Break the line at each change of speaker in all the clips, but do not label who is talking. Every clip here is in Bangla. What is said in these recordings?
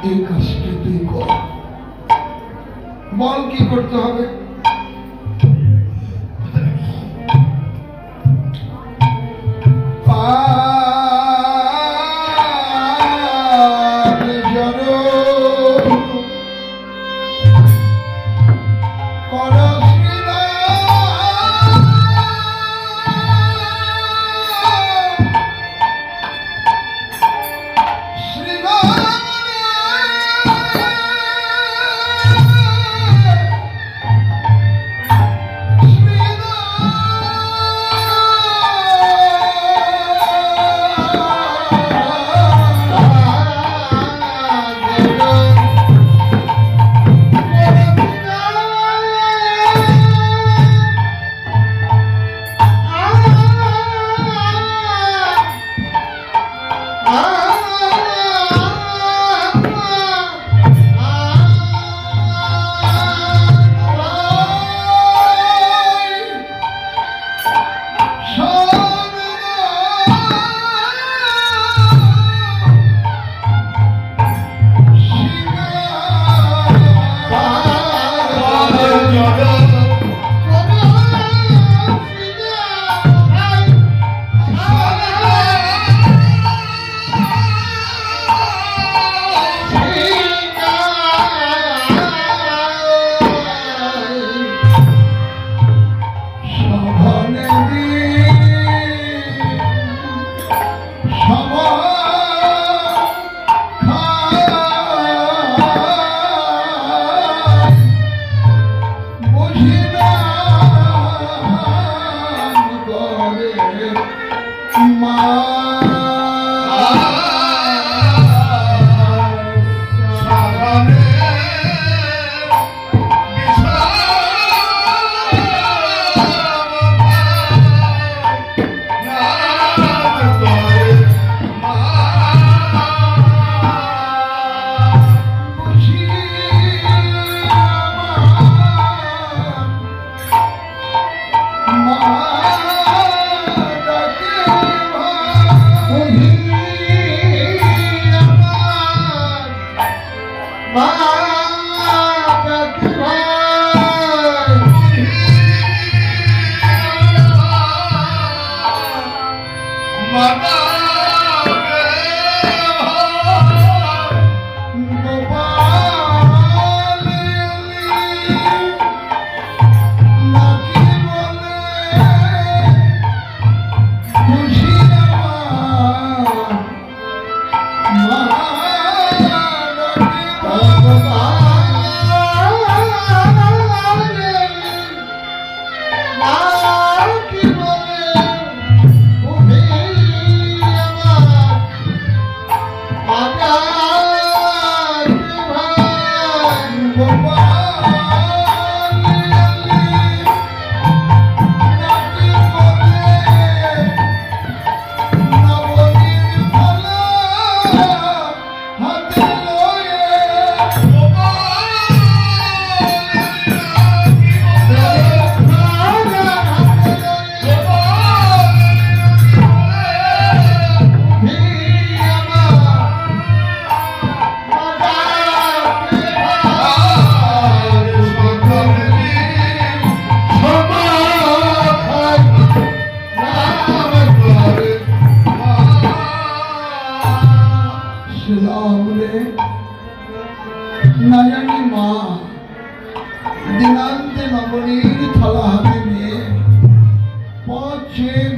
এই কাজটি তুই কর। বল কি করতে হবে?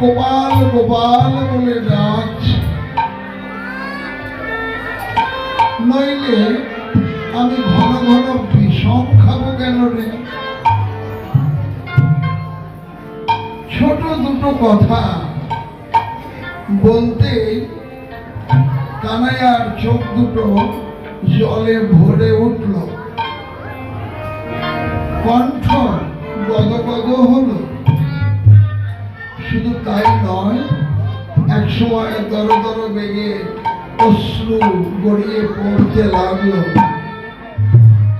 গোপাল গোপাল বলে ডাক, নইলে আমি ঘন ঘন বিষম খাবো কেন রে? ছোট দুটো কথা বলতে কানাইয়ার চোখ দুটো জলে ভরে উঠল, কণ্ঠ গদগদ হলো। শুধু তাই নয়, এক সময় দর দর বেগে অশ্রু গড়িয়ে পড়তে লাগলো।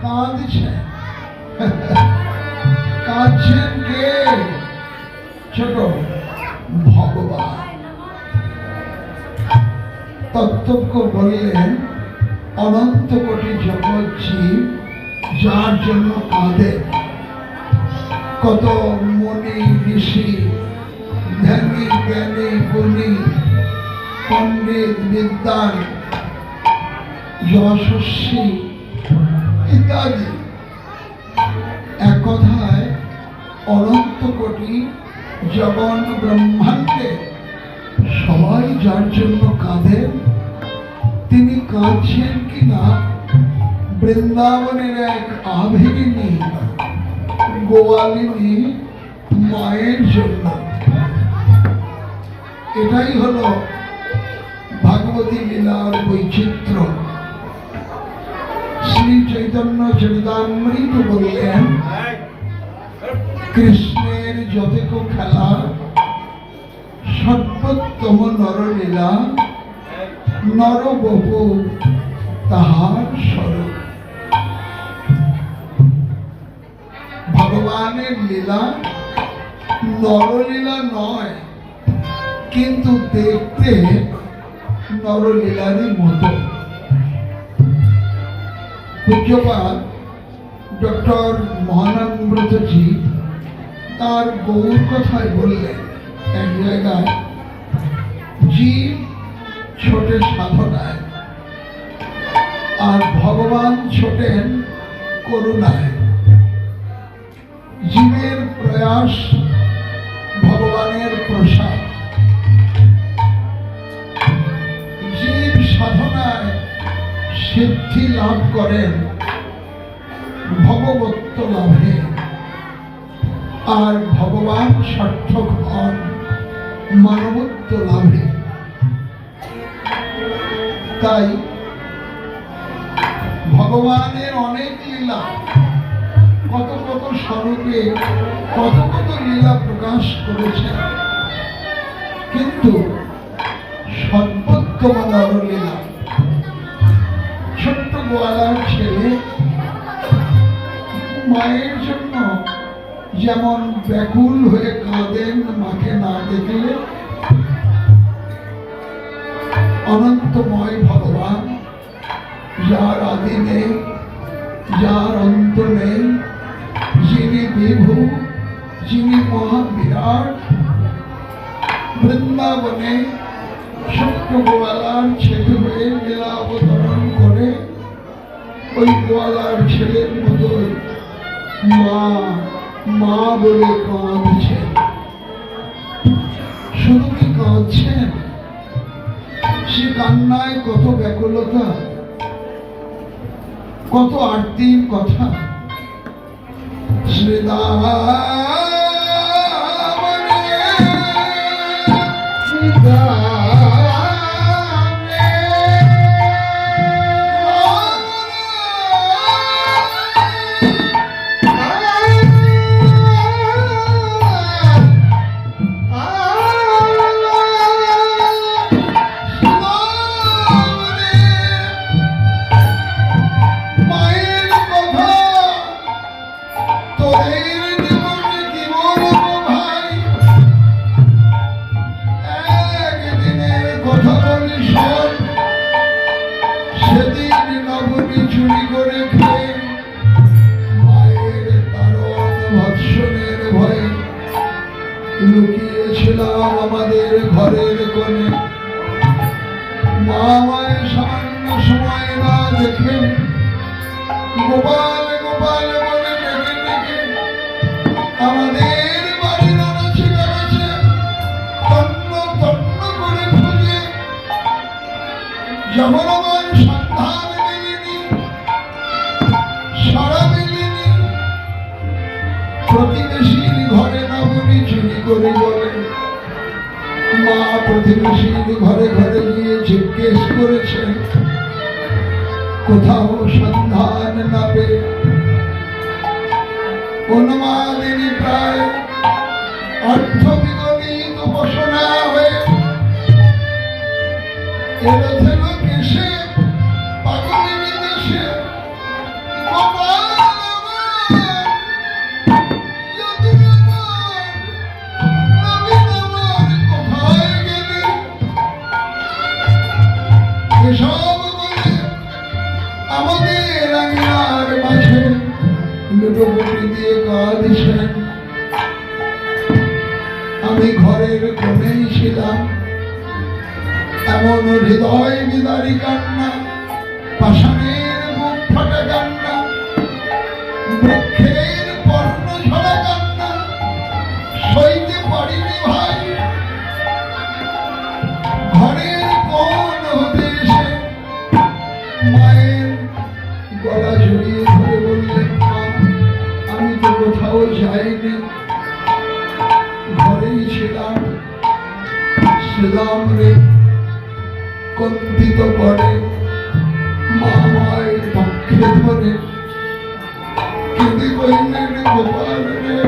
কাঁদছে, কাঁদছেন কে? ছোট ভগবান। তত্ত্বজ্ঞ বললেন, অনন্ত কোটি জগৎ জীব যার জন্য কাঁদে। কত মুনি ঋষি, ধ্যানী জ্ঞানী গুণী, পণ্ডিত বিদ্বান, যশস্বী ইত্যাদি, এক কথায় অনন্ত কোটি জগন ব্রহ্মাণ্ডে সবাই যার জন্য কাঁদেন, তিনি কাঁদছেন কিনা বৃন্দাবনের এক আবেগিনী গোয়ালিনী মায়ের জন্য। এটাই হলো ভাগবতী লীলার বৈচিত্র্য। শ্রী চৈতন্য চরিতামৃত বললেন, কৃষ্ণের যতক খেলা সর্বোত্তম নরলীলা, নরবপু তাহার স্বরূপ। ভগবানের লীলা নরলীলা নয়, কিন্তু দেখতে নরলীলারই মতো। পূজ্যপাদ ডক্টর মহানব্রতজি তার গৌর কথায় বললেন, এক জায়গায় জীব ছোটে সাধনায় আর ভগবান ছোটেন করুণায়। জীবের প্রয়াস ভগবানের প্রসাদ। জীব সাধনায় সিদ্ধি লাভ করেন ভগবত্ব লাভে, আর ভগবান সার্থক হন মানবত্ব লাভে। তাই ভগবানের অনেক লীলা, কত কত স্বরূপে কত কত লীলা প্রকাশ করেছেন, কিন্তু সর্বোত্তম নরলীলা। ছোট্ট গোয়ালার ছেলে মায়ের জন্য যেমন ব্যাকুল হয়ে কাঁদেন মাকে না দেখলে, অনন্তময় ভগবান, যার আদি নেই, যার অন্ত নেই, যিনি বিভু, যিনি মহাবিরাট, বৃন্দাবনে ছোট্ট গোয়ালার ছেলে হয়ে লীলা অবতরণ করে ওই গোয়ালার ছেলের মতো মা মা বলে কাঁদছেন। শুধু কি কাঁদছেন, সে কান্নায় কত ব্যাকুলতা, কত আরতির কথা। লুকিয়েছিলাম আমাদের ঘরের কোণে, মা আমায় সামান্য সময় না দেখে গোপাল গোপাল বলে ডেকে ডেকে আমাদের বাড়ির আনাচে কানাচে তন্ন তন্ন করে খুঁজে, যখন আমার সন্ধান মেলেনি, সারা মেলেনি, প্রতিবেশীর ঘরে নামনি চুরি করে বলে, মা প্রতিবেশীর ঘরে ঘরে গিয়ে জিজ্ঞেস করেছেন, কোথাও সন্ধান না পেয়ে অনুমাদিনী প্রায় অর্থবিগলিত বসনা হয়ে এলোথেল কেশে পাগলিনী দেশে আমাদের আঙিনার মাঝে লুটোপুটি দিয়ে কাঁদছেন। আমি ঘরের কোণেই ছিলাম, এমন হৃদয় বিদারী কান্না, পাষাণের বুক ফাটা কান্না, বৃক্ষের পর্ণ ঝরা কান্না সইতে পারিনি ভাই। ঘরের কোণ হতে এসে মায়ের গলা জড়িয়ে ধরে বললেন, মা আমি তো কোথাও যাইনি, ঘরেই ছিলাম। ছিলাম রে কম্পিত করে মা মায়ের পক্ষে ধরে কেঁদে কইলেন, গোপাল রে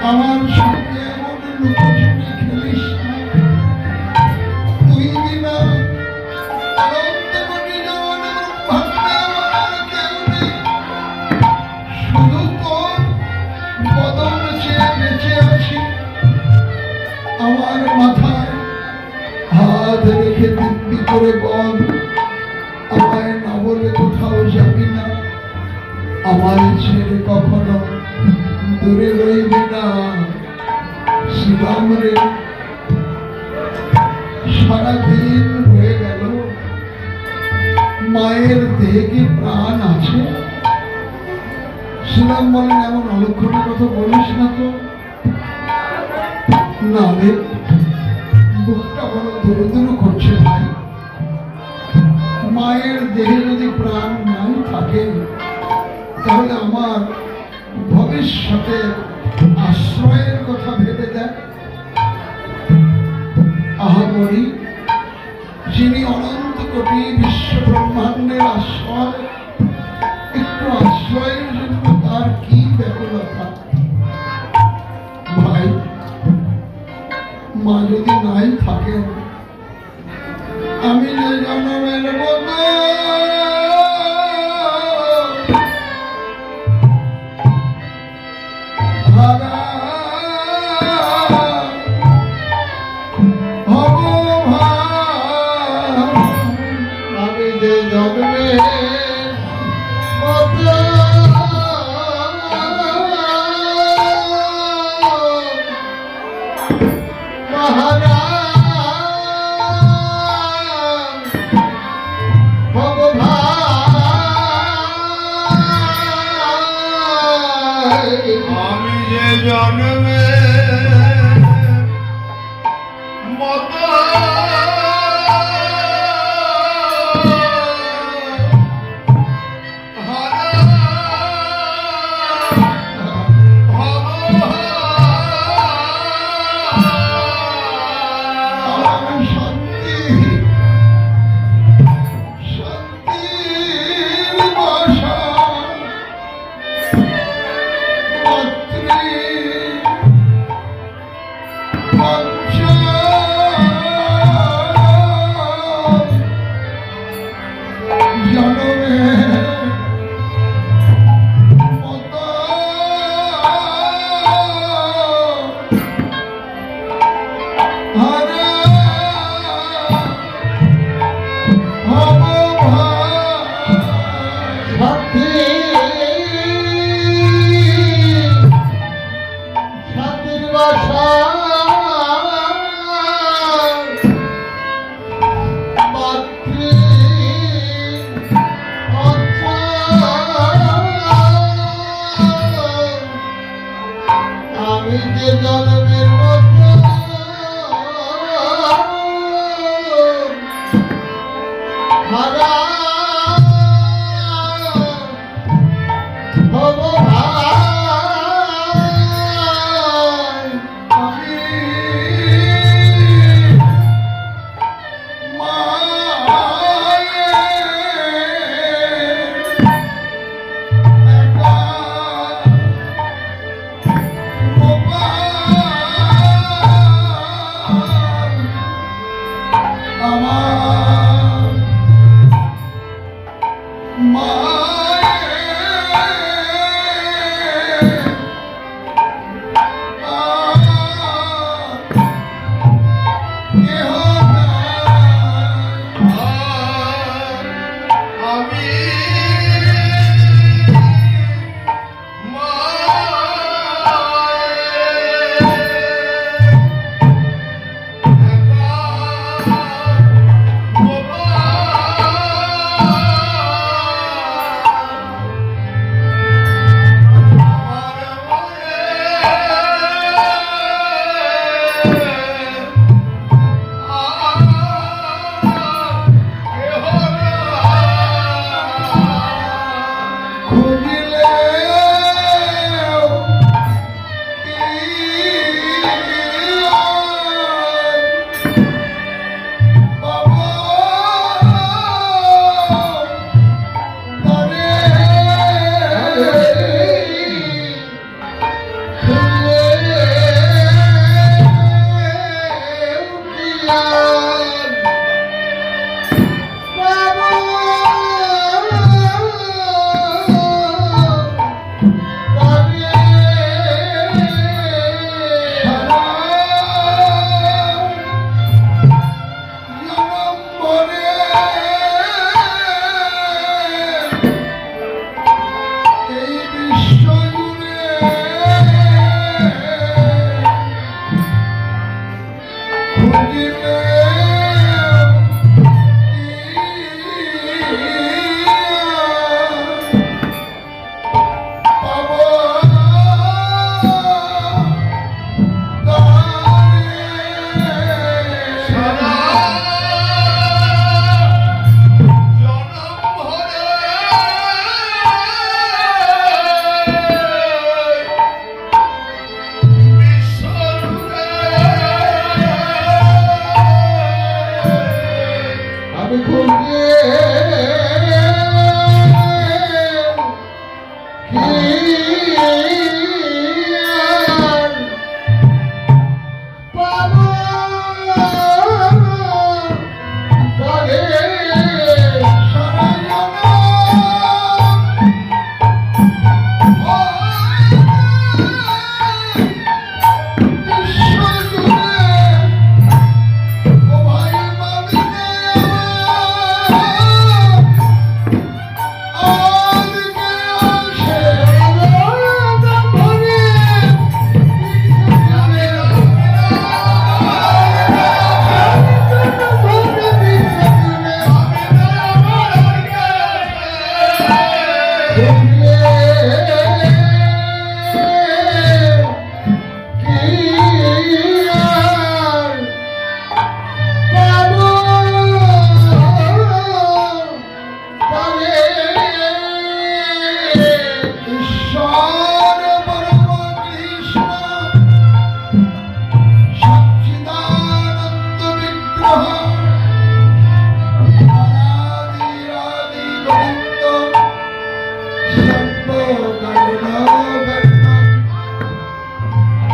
আমার সঙ্গে এমন লুকোচুরি খেলিস না। তুই বিনা অনন্তমণি যেমন ব্রহ্মাণ্ডে আমার কেউ নেই, শুধু তোর বদন চেয়ে বেঁচে আছি। আমার মাথায় হাত রেখে দিব্যি করে বল, আমায় না বলে কোথাও যাবি না, আমায় ছেড়ে কখনো দূরে রইবি না। শিবাম রে সারাদিন হয়ে গেল, মায়ের দেহে কি প্রাণ আছে? শিবাম বলেন, এমন অলক্ষণের কথা বলিস না তো। না রে, বুকটা বড় দূরে দূরে করছে ভাই। মায়ের দেহে যদি প্রাণ নাই থাকে, তাহলে আমার ভবিষ্যতে আশ্রয়ের কথা ভেবে দেয়। আহামরি যিনি অনন্ত কোটি বিশ্ব ব্রহ্মাণ্ডের আশ্রয়, একটু আশ্রয়ের জন্য তার কি ব্যাকুলতা ভাই। মা যদি নাই থাকেন, আমি যে জন্মের মতো হারা হব ভাই, আমি যে জন্মের মতো মহারা হব ভাই,
আমি যে জন্মে মতো
আমার শান্তি শান্তির বাসা মাতৃ জনমে মতো হারা হব ভাই, সাথী সাথীর বাসা মাতৃ আমি যে জন্মের মতো হারা হব ভাই, আমি আমার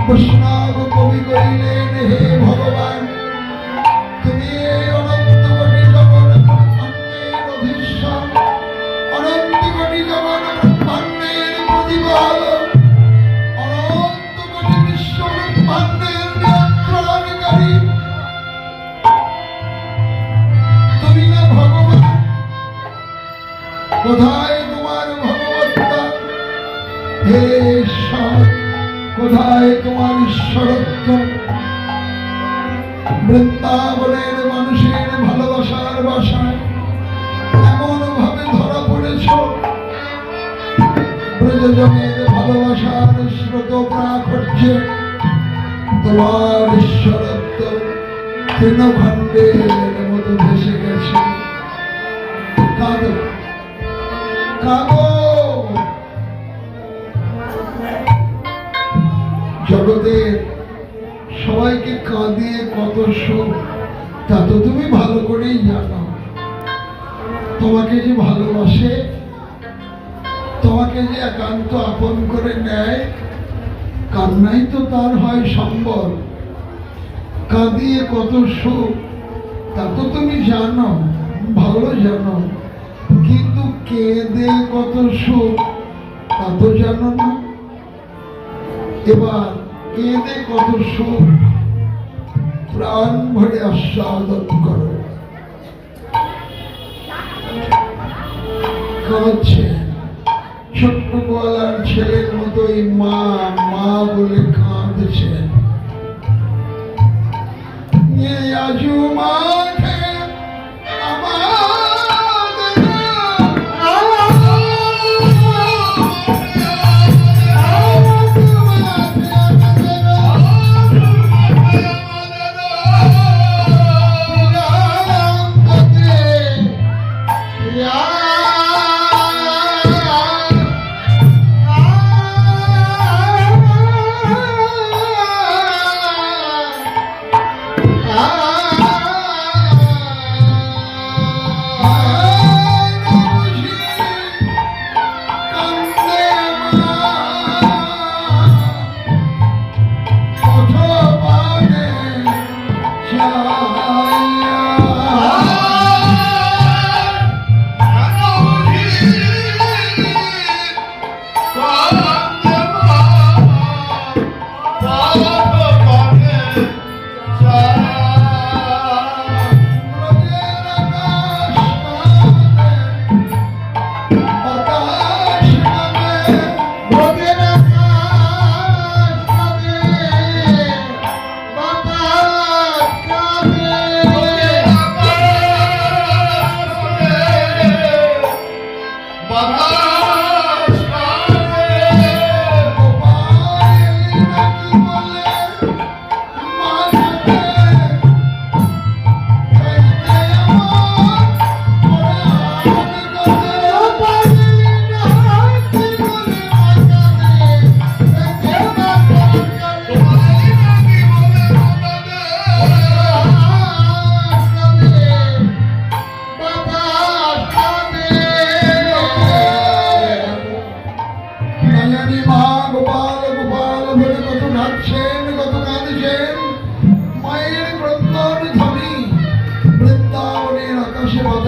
বৈষ্ণব কবি কহিলেন, হে ভগবান, তুমি এই অনন্ত কোটি জগৎ ব্রহ্মাণ্ডের অধীশ্বর, অনন্ত কোটি জগৎ ব্রহ্মাণ্ডের প্রতিপালক, অনন্ত কোটি বিশ্ব ব্রহ্মাণ্ডের নিয়ন্ত্রণকারী। তুমি না ভগবান? কোথায় তোমার ভগবত্তা? হে ঈশ্বর, কোথায় তোমার ঈশ্বরত্ব? বৃন্দাবনের মানুষের ভালোবাসার বাসায় এমন ভাবে ধরা পড়েছ, ব্রজজনের ভালোবাসার স্রোত প্রাক হচ্ছে, তোমার ঈশ্বরত্ব তৃণখণ্ডের মতো ভেসে গেছে। কাঁদো, কাঁদো। জগতের সবাইকে কাঁদিয়ে কত সুখ, তা তো তুমি ভালো করেই জানো। তোমাকে যে ভালোবাসে, তোমাকে যে একান্ত আপন করে নেয়, কান্নাই তো তার হয় সম্বল। কাঁদিয়ে কত সুখ, তা তো তুমি জানো, ভালো জানো। কিন্তু কেঁদে কত সুখ, তা তো জানো না। এবার কেঁদে কত সুখ প্রাণ ভরে আস্বাদন করো। কাঁদছে ছোট্ট গোয়ালার ছেলের মতোই, মা মা বলে কাঁদছে। আজু মাঠে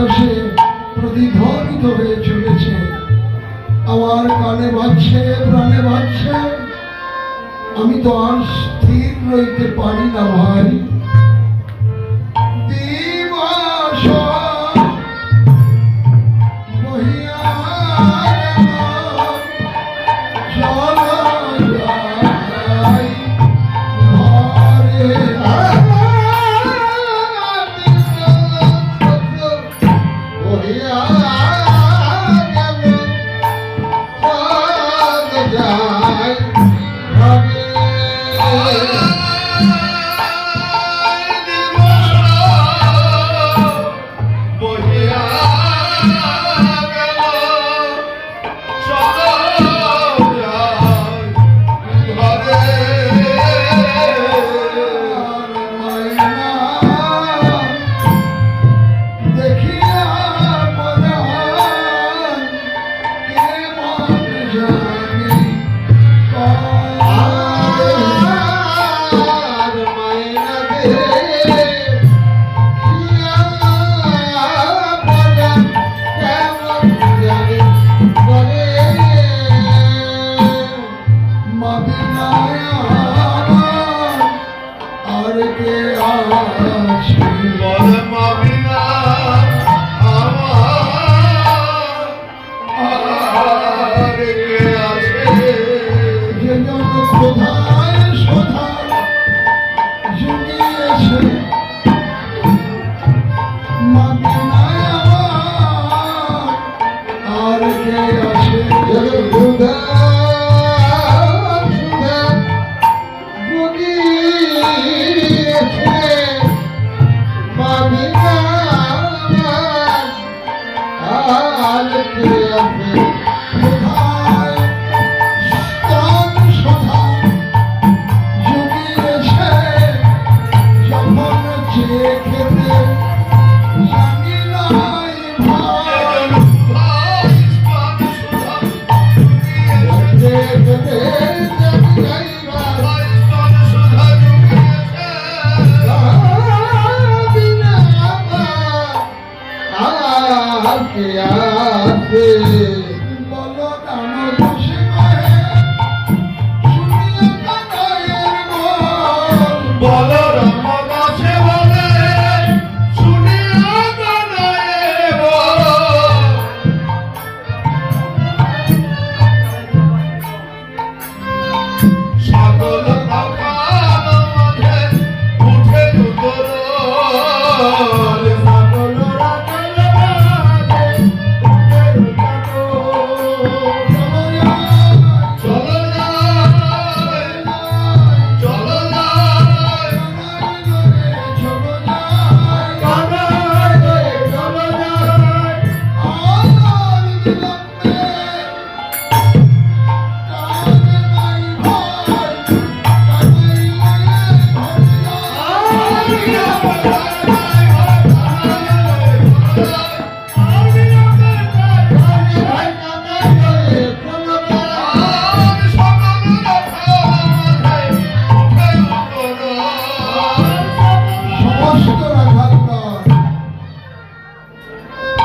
বাতাসে প্রতিধ্বনিত হয়ে চলেছে, আমার কানে বাজছে, প্রাণে বাজছে। আমি তো আর স্থির রইতে পারি না ভাই। দিবস বহিয়া গেল, চলা যায় ঘরে। বহিয়া গেল, চলা যায় ঘরে।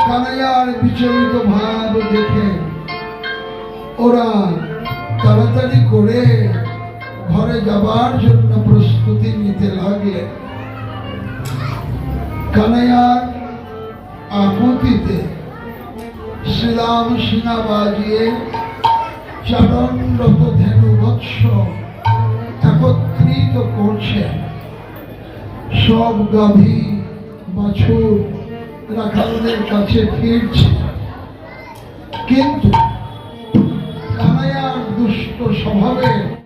কানাইয়ার বিচলিত ভাব দেখে ওরা তাড়াতাড়ি করে ঘরে যাবার জন্য প্রস্তুতি নিতে লাগলে। কানাইয়ার আকুতিতে শ্রীরাম সিনা বাজিয়ে চারণরত ধেনু বৎস একত্রিত করছে। সব গাভী বাছুর রাখালদের কাছে ফিরছে, কিন্তু কানাইয়ার দুষ্ট স্বভাবে